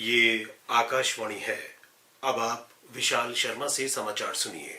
ये आकाशवाणी है। अब आप विशाल शर्मा से समाचार सुनिए।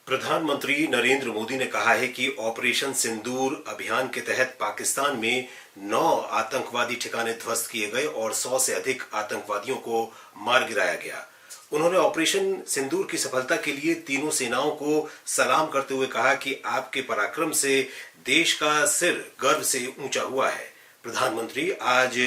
प्रधानमंत्री नरेंद्र मोदी ने कहा है कि ऑपरेशन सिंदूर अभियान के तहत पाकिस्तान में 9 आतंकवादी ठिकाने ध्वस्त किए गए और 100 से अधिक आतंकवादियों को मार गिराया गया। उन्होंने ऑपरेशन सिंदूर की सफलता के लिए तीनों सेनाओं को सलाम करते हुए कहा कि आपके पराक्रम से देश का सिर गर्व से ऊंचा हुआ है। प्रधानमंत्री आज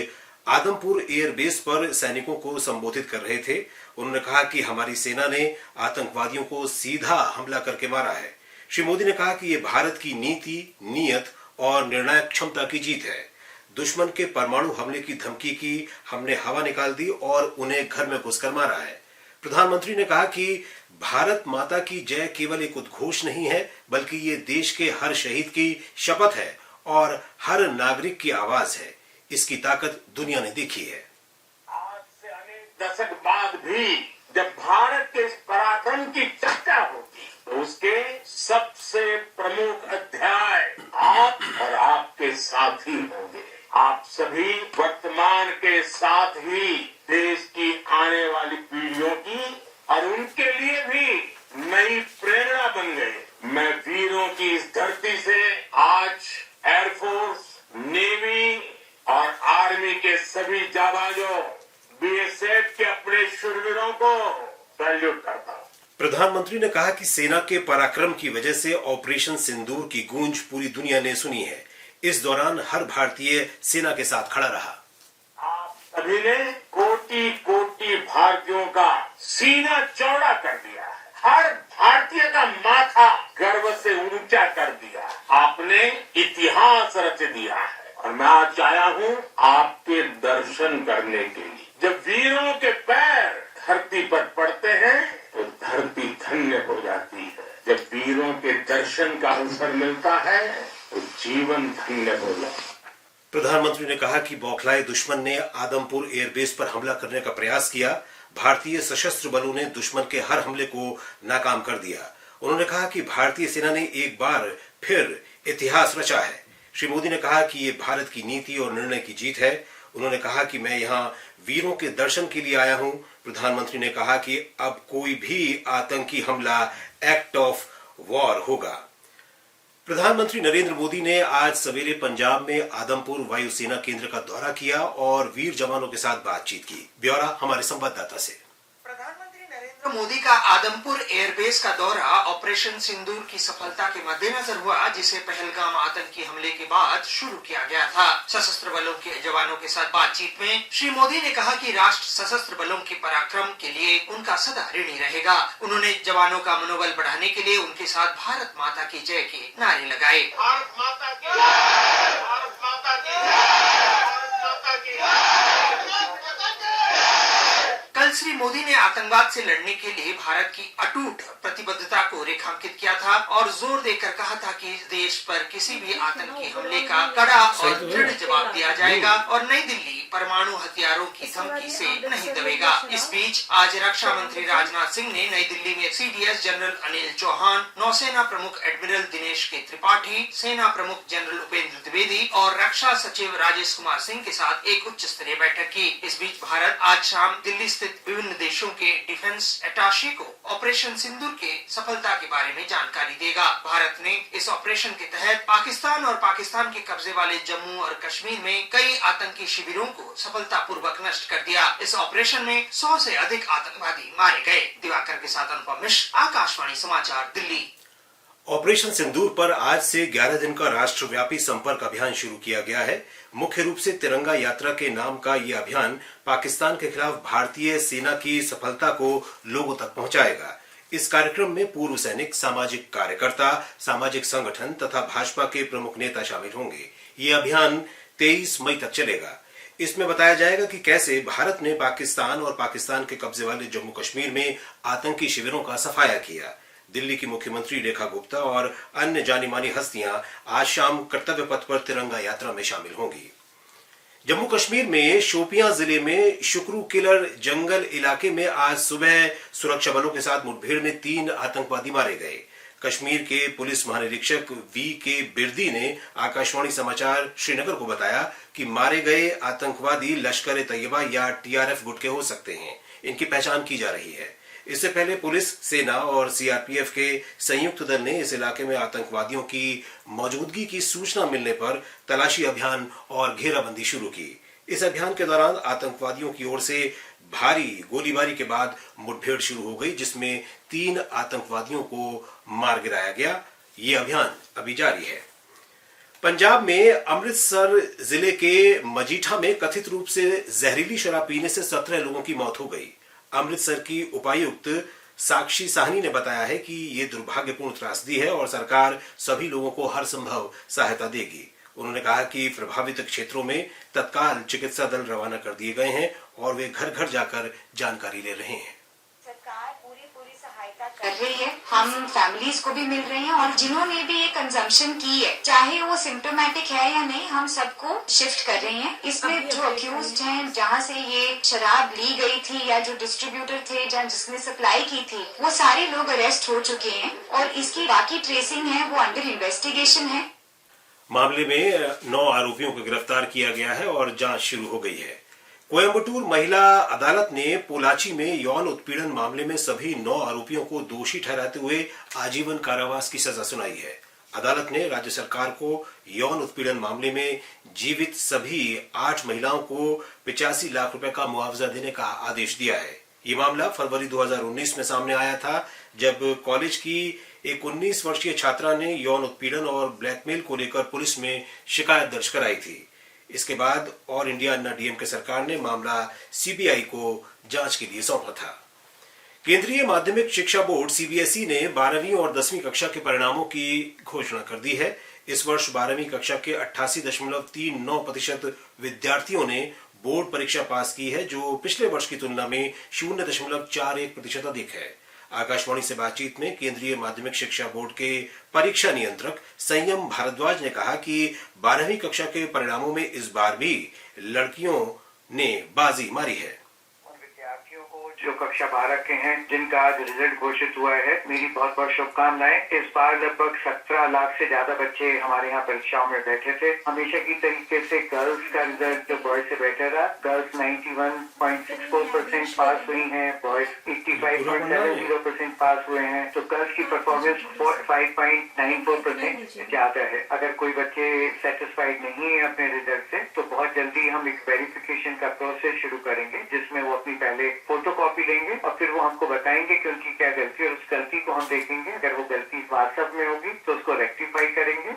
आदमपुर एयरबेस पर सैनिकों को संबोधित कर रहे थे। उन्होंने कहा कि हमारी सेना ने आतंकवादियों को सीधा हमला करके मारा है। श्री मोदी ने कहा कि ये भारत की नीति, नीयत और निर्णायक क्षमता की जीत है। दुश्मन के परमाणु हमले की धमकी की हमने हवा निकाल दी और उन्हें घर में घुसकर मारा है। प्रधानमंत्री ने कहा कि भारत माता की जय केवल एक उद्घोष नहीं है, बल्कि ये देश के हर शहीद की शपथ है और हर नागरिक की आवाज है। इसकी ताकत दुनिया ने देखी है। आज से अनेक दशक बाद भी जब भारत के इस पराक्रम की चर्चा होगी तो उसके सबसे प्रमुख अध्याय आप और आपके साथी होंगे। आप सभी वर्तमान के साथ ही देश की आने वाली पीढ़ियों की और उनके लिए भी नई प्रेरणा बन गए। मैं वीरों की इस धरती से आज एयरफोर्स, नेवी और आर्मी के सभी जाबाजों, बीएसएफ के अपने शूरवीरों को सैल्यूट करता हूं। प्रधानमंत्री ने कहा कि सेना के पराक्रम की वजह से ऑपरेशन सिंदूर की गूंज पूरी दुनिया ने सुनी है। इस दौरान हर भारतीय सेना के साथ खड़ा रहा। आप सभी ने कोटि कोटि भारतीयों का सीना चौड़ा कर दिया है। हर भारतीय का माथा गर्व से ऊंचा कर दिया। आपने इतिहास रच दिया है और मैं आज आया हूं आपके दर्शन करने के लिए। जब वीरों के पैर धरती पर पड़ते हैं तो धरती धन्य हो जाती है। जब वीरों के दर्शन का अवसर मिलता है तो जीवन धन्य हो जाता है। प्रधानमंत्री ने कहा कि बौखलाए दुश्मन ने आदमपुर एयरबेस पर हमला करने का प्रयास किया। भारतीय सशस्त्र बलों ने दुश्मन के हर हमले को नाकाम कर दिया। उन्होंने कहा कि भारतीय सेना ने एक बार फिर इतिहास रचा है। श्री मोदी ने कहा कि ये भारत की नीति और निर्णय की जीत है। उन्होंने कहा कि मैं यहाँ वीरों के दर्शन के लिए आया हूँ। प्रधानमंत्री ने कहा कि अब कोई भी आतंकी हमला एक्ट ऑफ वॉर होगा। प्रधानमंत्री नरेंद्र मोदी ने आज सवेरे पंजाब में आदमपुर वायुसेना केंद्र का दौरा किया और वीर जवानों के साथ बातचीत की। ब्यौरा हमारे संवाददाता से। प्रधानमंत्री नरेंद्र मोदी का आदमपुर एयरबेस का दौरा ऑपरेशन सिंदूर की सफलता के मद्देनजर हुआ, जिसे पहलगाम आतंकी हमले के बाद शुरू किया गया था। सशस्त्र बलों के जवानों के साथ बातचीत में श्री मोदी ने कहा कि राष्ट्र सशस्त्र बलों के पराक्रम के लिए उनका सदा ऋणी रहेगा। उन्होंने जवानों का मनोबल बढ़ाने के लिए उनके साथ भारत माता की जय के नारे लगाए। भारत माता की जय! भारत माता की जय! भारत माता की जय! कल श्री मोदी ने आतंकवाद से लड़ने के लिए भारत की अटूट प्रतिबद्धता को रेखांकित किया था और जोर देकर कहा था कि देश पर किसी भी आतंकी हमले का कड़ा और दृढ़ जवाब दिया जाएगा और नई दिल्ली परमाणु हथियारों की धमकी से नहीं दबेगा। इस बीच आज रक्षा मंत्री राजनाथ सिंह ने नई दिल्ली में सीडीएस जनरल अनिल चौहान, नौसेना प्रमुख एडमिरल दिनेश के त्रिपाठी, सेना प्रमुख जनरल उपेंद्र द्विवेदी और रक्षा सचिव राजेश कुमार सिंह के साथ एक उच्च स्तरीय बैठक की। इस बीच भारत आज शाम दिल्ली स्थित विभिन्न देशों के डिफेंस अटैचे को ऑपरेशन सिंदूर के सफलता के बारे में जानकारी देगा। भारत ने इस ऑपरेशन के तहत पाकिस्तान और पाकिस्तान के कब्जे वाले जम्मू और कश्मीर में कई आतंकी शिविरों को सफलतापूर्वक नष्ट कर दिया। इस ऑपरेशन में 100 से अधिक आतंकवादी मारे गए। दिवाकर के साथ अनुपम मिश्र, आकाशवाणी समाचार, दिल्ली। ऑपरेशन सिंदूर पर आज से 11 दिन का राष्ट्रव्यापी संपर्क अभियान शुरू किया गया है। मुख्य रूप से तिरंगा यात्रा के नाम का यह अभियान पाकिस्तान के खिलाफ भारतीय सेना की सफलता को लोगों तक पहुंचाएगा। इस कार्यक्रम में पूर्व सैनिक, सामाजिक कार्यकर्ता, सामाजिक संगठन तथा भाजपा के प्रमुख नेता शामिल होंगे। ये अभियान 23 मई तक चलेगा। इसमें बताया जाएगा कि कैसे भारत ने पाकिस्तान और पाकिस्तान के कब्जे वाले जम्मू कश्मीर में आतंकी शिविरों का सफाया किया। दिल्ली की मुख्यमंत्री रेखा गुप्ता और अन्य जानी मानी हस्तियां आज शाम कर्तव्य पथ पर तिरंगा यात्रा में शामिल होंगी। जम्मू कश्मीर में शोपियां जिले में शुक्रू किलर जंगल इलाके में आज सुबह सुरक्षा बलों के साथ मुठभेड़ में 3 आतंकवादी मारे गए। कश्मीर के पुलिस महानिरीक्षक वी.के. बिरदी ने आकाशवाणी समाचार श्रीनगर को बताया कि मारे गए आतंकवादी लश्कर-ए-तैयबा या टीआरएफ गुट के हो सकते हैं। इनकी पहचान की जा रही है। इससे पहले पुलिस, सेना और सीआरपीएफ के संयुक्त दल ने इस इलाके में आतंकवादियों की मौजूदगी की सूचना मिलने पर तलाशी अभियान और घेराबंदी शुरू की। इस अभियान के दौरान आतंकवादियों की ओर से भारी गोलीबारी के बाद मुठभेड़ शुरू हो गई, जिसमें 3 आतंकवादियों को मार गिराया गया। ये अभियान अभी जारी है। पंजाब में अमृतसर जिले के मजीठा में कथित रूप से जहरीली शराब पीने से 17 लोगों की मौत हो गई। अमृतसर की उपायुक्त साक्षी साहनी ने बताया है कि ये दुर्भाग्यपूर्ण त्रासदी है और सरकार सभी लोगों को हर संभव सहायता देगी। उन्होंने कहा कि प्रभावित क्षेत्रों में तत्काल चिकित्सा दल रवाना कर दिए गए हैं और वे घर घर जाकर जानकारी ले रहे हैं। सरकार पूरी सहायता कर रही है। हम फैमिलीज को भी मिल रहे हैं और जिन्होंने भी ये कंजम्पशन की है, चाहे वो सिम्टोमेटिक है या नहीं, हम सबको शिफ्ट कर रहे हैं। इसमें जो अक्यूज्ड हैं, जहाँ से ये शराब ली गई थी या जो डिस्ट्रीब्यूटर थे, जहाँ जिसने सप्लाई की थी, वो सारे लोग अरेस्ट हो चुके हैं और इसकी बाकी ट्रेसिंग है वो अंडर इन्वेस्टिगेशन है। मामले में 9 आरोपियों को गिरफ्तार किया गया है और जांच शुरू हो गई है। कोयम्बटूर महिला अदालत ने पोलाची में यौन उत्पीड़न मामले में सभी 9 आरोपियों को दोषी ठहराते हुए आजीवन कारावास की सजा सुनाई है। अदालत ने राज्य सरकार को यौन उत्पीड़न मामले में जीवित सभी 8 महिलाओं को 85 लाख रुपए का मुआवजा देने का आदेश दिया है। ये मामला फरवरी 2019 में सामने आया था, जब कॉलेज की एक 19 वर्षीय छात्रा ने यौन उत्पीड़न और ब्लैकमेल को लेकर पुलिस में शिकायत दर्ज कराई थी। इसके बाद ऑल इंडिया अन्ना डीएमके सरकार ने मामला सीबीआई को जांच के लिए सौंपा था। केंद्रीय माध्यमिक शिक्षा बोर्ड सीबीएसई ने 12वीं और 10वीं कक्षा के परिणामों की घोषणा कर दी है। इस वर्ष 12वीं कक्षा के 88.39% विद्यार्थियों ने बोर्ड परीक्षा पास की है, जो पिछले वर्ष की तुलना में 0.41% अधिक है। आकाशवाणी से बातचीत में केंद्रीय माध्यमिक शिक्षा बोर्ड के परीक्षा नियंत्रक संयम भारद्वाज ने कहा कि 12वीं कक्षा के परिणामों में इस बार भी लड़कियों ने बाजी मारी है। विद्यार्थियों को जो कक्षा 12 के हैं, जिनका आज रिजल्ट घोषित हुआ है, मेरी बहुत बहुत शुभकामनाएं। इस बार लगभग 17 लाख से ज्यादा बच्चे हमारे यहाँ परीक्षाओं में बैठे थे। हमेशा की तरीके से गर्ल्स का रिजल्ट बॉयज से बेटर रहा। गर्ल्स 91.64% पास हुई हैं, बॉयज 85.70% पास हुए हैं। तो गर्ल्स की परफॉर्मेंस 5.94% ज्यादा है। अगर कोई बच्चे सेटिस्फाइड नहीं है अपने रिजल्ट से, तो बहुत जल्दी हम एक वेरिफिकेशन का प्रोसेस शुरू करेंगे, जिसमें वो अपनी पहले फोटोकॉपी लेंगे और फिर वो हमको बताएंगे कि उनकी क्या गलती है और उस गलती को हम देखेंगे। अगर वो गलती व्हाट्सएप में होगी तो उसको रेक्टिफाई करेंगे।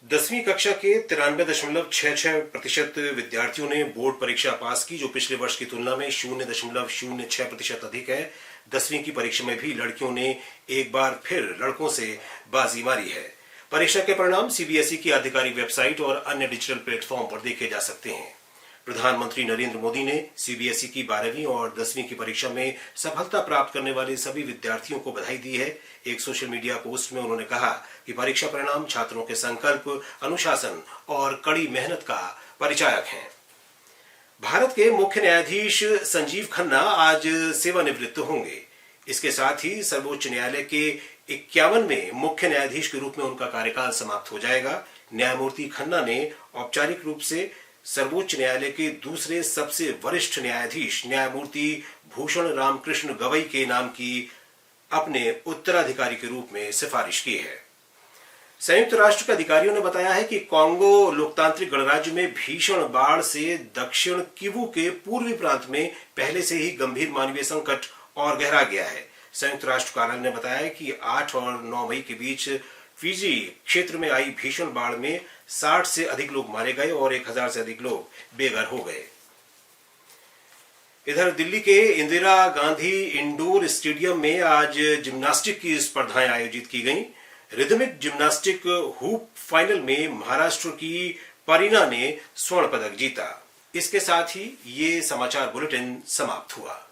10वीं कक्षा के 93.66% विद्यार्थियों ने बोर्ड परीक्षा पास की, जो पिछले वर्ष की तुलना में 0.06% अधिक है। 10वीं की परीक्षा में भी लड़कियों ने एक बार फिर लड़कों से बाजी मारी है। परीक्षा के परिणाम सीबीएसई की आधिकारिक वेबसाइट और अन्य डिजिटल प्लेटफॉर्म पर देखे जा सकते हैं। प्रधानमंत्री नरेंद्र मोदी ने सीबीएसई की 12वीं और 10वीं की परीक्षा में सफलता प्राप्त करने वाले सभी विद्यार्थियों को बधाई दी है। एक सोशल मीडिया पोस्ट में उन्होंने कहा कि परीक्षा परिणाम छात्रों के संकल्प, अनुशासन और कड़ी मेहनत का परिचायक हैं। भारत के मुख्य न्यायाधीश संजीव खन्ना आज सेवानिवृत्त होंगे। इसके साथ ही सर्वोच्च न्यायालय के 51वें मुख्य न्यायाधीश के रूप में उनका कार्यकाल समाप्त हो जाएगा। न्यायमूर्ति खन्ना ने औपचारिक रूप से सर्वोच्च न्यायालय के दूसरे सबसे वरिष्ठ न्यायाधीश न्यायमूर्ति भूषण रामकृष्ण गवई के नाम की अपने उत्तराधिकारी के रूप में सिफारिश की है। संयुक्त राष्ट्र के अधिकारियों ने बताया है कि कांगो लोकतांत्रिक गणराज्य में भीषण बाढ़ से दक्षिण किवू के पूर्वी प्रांत में पहले से ही गंभीर मानवीय संकट और गहरा गया है। संयुक्त राष्ट्र कार्यालय ने बताया कि 8 और 9 मई के बीच फिजी क्षेत्र में आई भीषण बाढ़ में 60 से अधिक लोग मारे गए और 1000 से अधिक लोग बेघर हो गए। इधर दिल्ली के इंदिरा गांधी इंडोर स्टेडियम में आज जिम्नास्टिक की स्पर्धाएं आयोजित की गईं। रिदमिक जिम्नास्टिक हूप फाइनल में महाराष्ट्र की परीना ने स्वर्ण पदक जीता। इसके साथ ही ये समाचार बुलेटिन समाप्त हुआ।